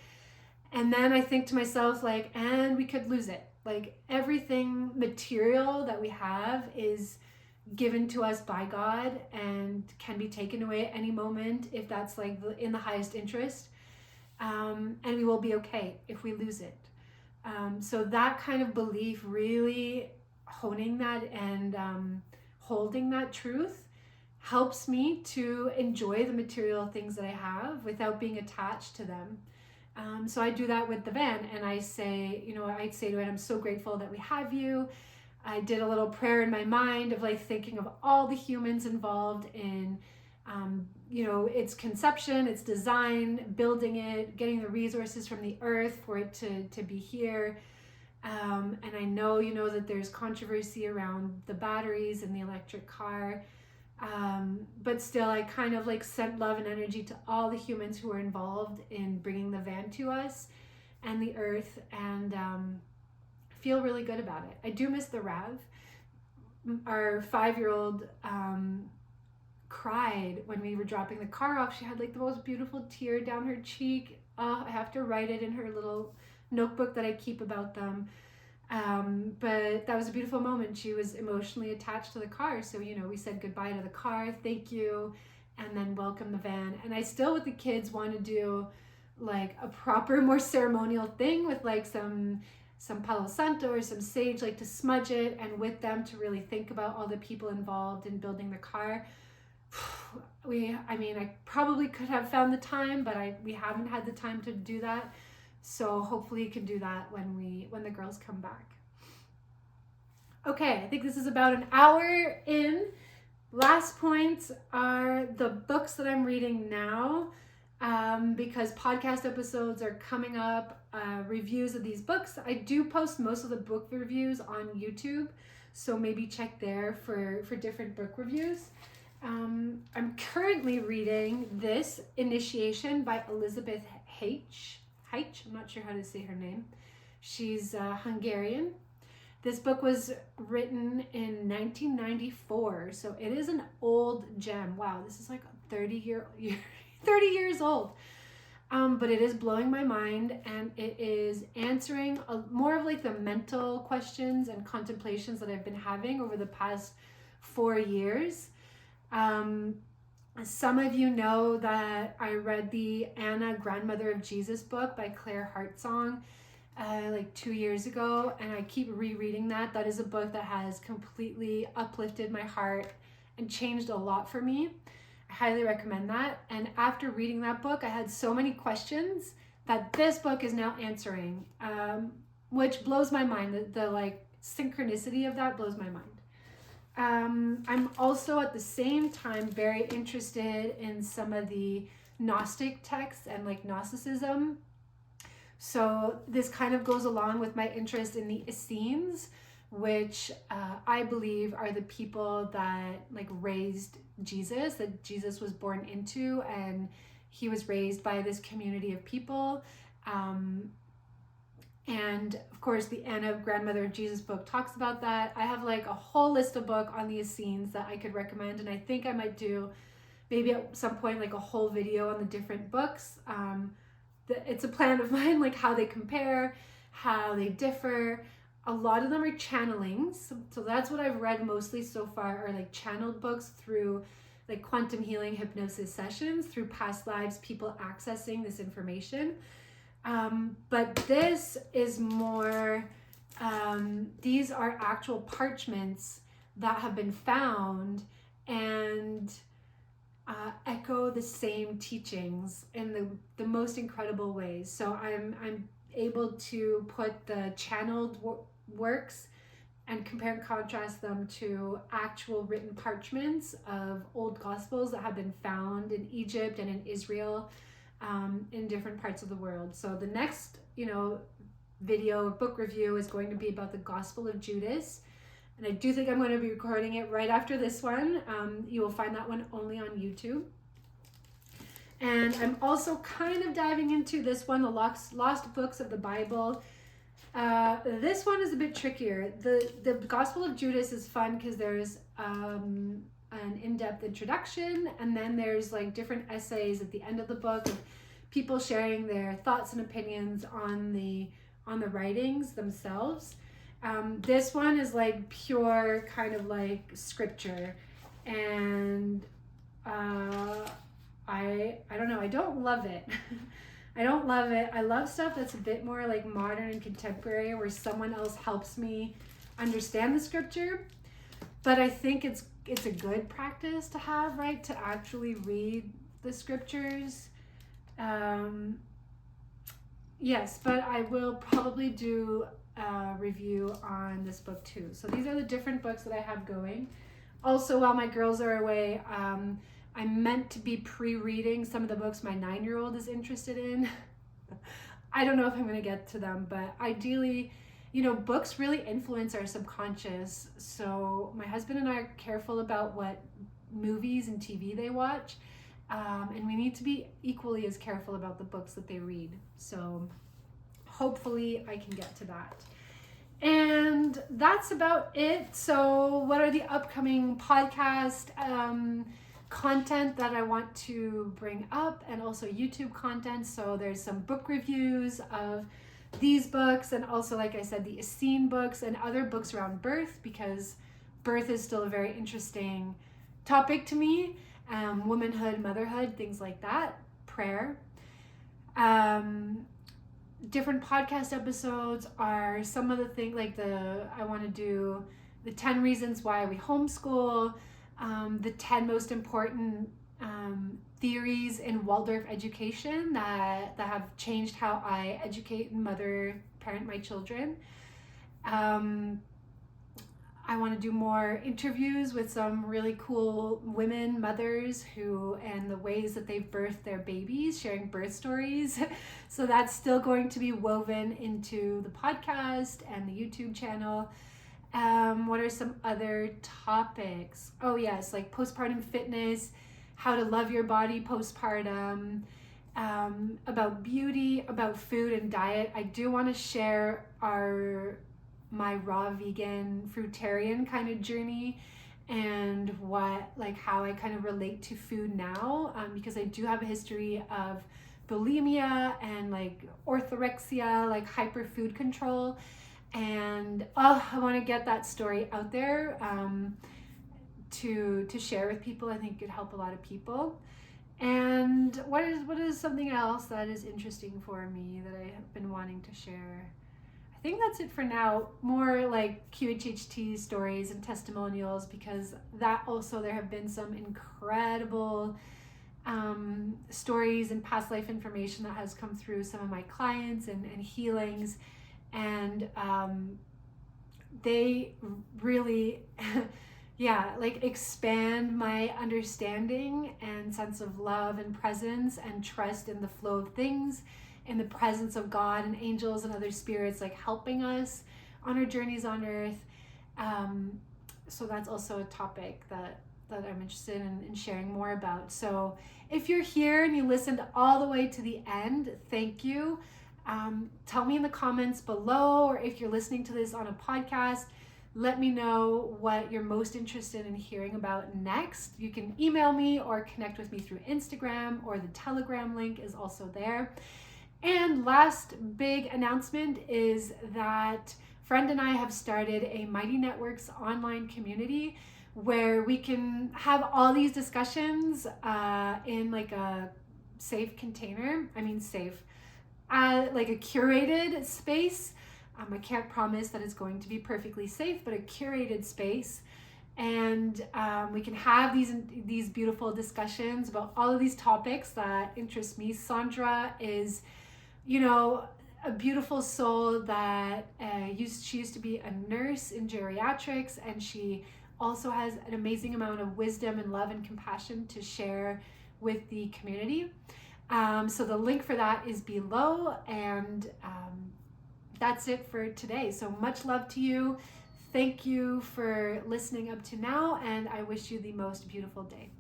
And then I think to myself, like, and we could lose it. Like, everything material that we have is given to us by God and can be taken away at any moment if that's like in the highest interest. And we will be okay if we lose it. So that kind of belief, really honing that and holding that truth, helps me to enjoy the material things that I have without being attached to them. So I do that with the van, and I say, I'd say to it, I'm so grateful that we have you. I did a little prayer in my mind of like thinking of all the humans involved in, its conception, its design, building it, getting the resources from the earth for it to be here. And I know, that there's controversy around the batteries and the electric car. But still, I kind of like sent love and energy to all the humans who were involved in bringing the van to us and the earth, and feel really good about it. I do miss the Rav. Our 5-year-old cried when we were dropping the car off. She had like the most beautiful tear down her cheek. I have to write it in her little notebook that I keep about them. But that was a beautiful moment. She was emotionally attached to the car. So, we said goodbye to the car, thank you, and then welcome the van. And I still, with the kids, want to do like a proper, more ceremonial thing with like some Palo Santo or some sage, like to smudge it, and with them to really think about all the people involved in building the car. I probably could have found the time, but we haven't had the time to do that. So hopefully you can do that when the girls come back. Okay, I think this is about an hour in. Last points are the books that I'm reading now, because podcast episodes are coming up, reviews of these books. I do post most of the book reviews on YouTube, so maybe check there for different book reviews. I'm currently reading This Initiation by Elizabeth H. I'm not sure how to say her name. She's Hungarian. This book was written in 1994, so it is an old gem. Wow, this is like 30 years old. But it is blowing my mind, and it is answering more of like the mental questions and contemplations that I've been having over the past 4 years. Some of you know that I read the Anna, Grandmother of Jesus book by Claire Hartsong like 2 years ago, and I keep rereading that. That is a book that has completely uplifted my heart and changed a lot for me. I highly recommend that. And after reading that book, I had so many questions that this book is now answering, which blows my mind. The like synchronicity of that blows my mind. I'm also at the same time very interested in some of the Gnostic texts and like Gnosticism. So this kind of goes along with my interest in the Essenes, which I believe are the people that like raised Jesus, that Jesus was born into, and he was raised by this community of people. And of course, the Anna, Grandmother of Jesus book talks about that. I have like a whole list of book on the Essenes that I could recommend, and I think I might do maybe at some point like a whole video on the different books. It's a plan of mine, like how they compare, how they differ. A lot of them are channelings, so that's what I've read mostly so far, are like channeled books through like quantum healing hypnosis sessions, through past lives, people accessing this information. But this is more, these are actual parchments that have been found and echo the same teachings in the most incredible ways. So I'm able to put the channeled works and compare and contrast them to actual written parchments of old gospels that have been found in Egypt and in Israel, in different parts of the world. So the next, video book review is going to be about the Gospel of Judas, and I do think I'm going to be recording it right after this one. You will find that one only on YouTube. And I'm also kind of diving into this one, the Lost Books of the Bible. This one is a bit trickier. The Gospel of Judas is fun because there's an in-depth introduction, and then there's like different essays at the end of the book of people sharing their thoughts and opinions on the writings themselves. This one is like pure kind of like scripture, and I don't know, I don't love it. I don't love it. I love stuff that's a bit more like modern and contemporary, where someone else helps me understand the scripture. But I think it's a good practice to have, right? To actually read the scriptures. Yes, but I will probably do a review on this book too. So these are the different books that I have going. Also, while my girls are away, I'm meant to be pre-reading some of the books my 9-year-old is interested in. I don't know if I'm going to get to them, but ideally, books really influence our subconscious. So my husband and I are careful about what movies and TV they watch. And we need to be equally as careful about the books that they read. So hopefully I can get to that. And that's about it. So what are the upcoming podcast content that I want to bring up, and also YouTube content? So there's some book reviews of these books, and also, like I said, the Essene books and other books around birth, because birth is still a very interesting topic to me. Womanhood, motherhood, things like that, prayer. Different podcast episodes are some of the things, like I want to do the 10 reasons why we homeschool, the 10 most important theories in Waldorf education that have changed how I educate and parent my children. I want to do more interviews with some really cool women, mothers and the ways that they've birthed their babies, sharing birth stories. So that's still going to be woven into the podcast and the YouTube channel. What are some other topics? Oh yes, like postpartum fitness, how to love your body postpartum, about beauty, about food and diet. I do want to share my raw vegan fruitarian kind of journey, and how I kind of relate to food now, because I do have a history of bulimia and like orthorexia, like hyper food control, and I want to get that story out there to share with people. I think it could help a lot of people. And what is something else that is interesting for me that I have been wanting to share? I think that's it for now. More like QHHT stories and testimonials, because there have been some incredible stories and past life information that has come through some of my clients and healings, and they really expand my understanding and sense of love and presence and trust in the flow of things, in the presence of God and angels and other spirits, like helping us on our journeys on earth. So that's also a topic that I'm interested in sharing more about. So if you're here and you listened all the way to the end, thank you. Tell me in the comments below, or if you're listening to this on a podcast, let me know what you're most interested in hearing about next. You can email me or connect with me through Instagram, or the Telegram link is also there. And last big announcement is that friend and I have started a Mighty Networks online community where we can have all these discussions in like a safe container. I mean safe, like a curated space. I can't promise that it's going to be perfectly safe, but a curated space. And we can have these beautiful discussions about all of these topics that interest me. Sandra is, a beautiful soul that she used to be a nurse in geriatrics, and she also has an amazing amount of wisdom and love and compassion to share with the community. So the link for that is below, and that's it for today. So much love to you. Thank you for listening up to now, and I wish you the most beautiful day.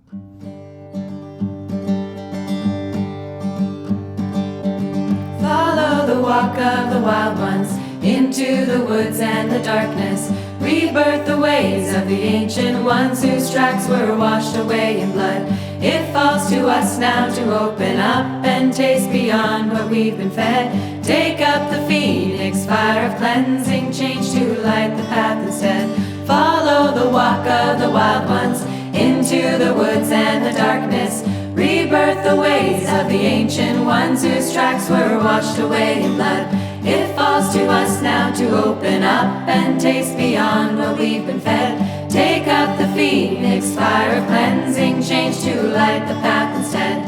Follow the walk of the wild ones into the woods and the darkness. Rebirth the ways of the ancient ones whose tracks were washed away in blood. It falls to us now to open up and taste beyond what we've been fed. Take up the phoenix fire of cleansing, change to light the path instead. Follow the walk of the wild ones into the woods and the darkness. Rebirth the ways of the ancient ones whose tracks were washed away in blood. It falls to us now to open up and taste beyond what we've been fed. Take up the phoenix fire of cleansing, change to light the path instead.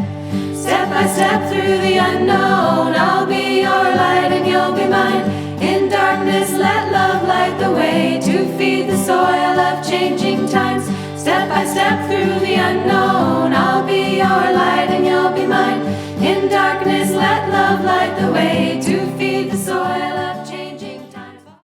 Step by step through the unknown, I'll be your light and you'll be mine. In darkness let love light the way to feed the soil of changing times. Step by step through the unknown, I'll be your light and you'll be mine. In darkness let love light the way to feed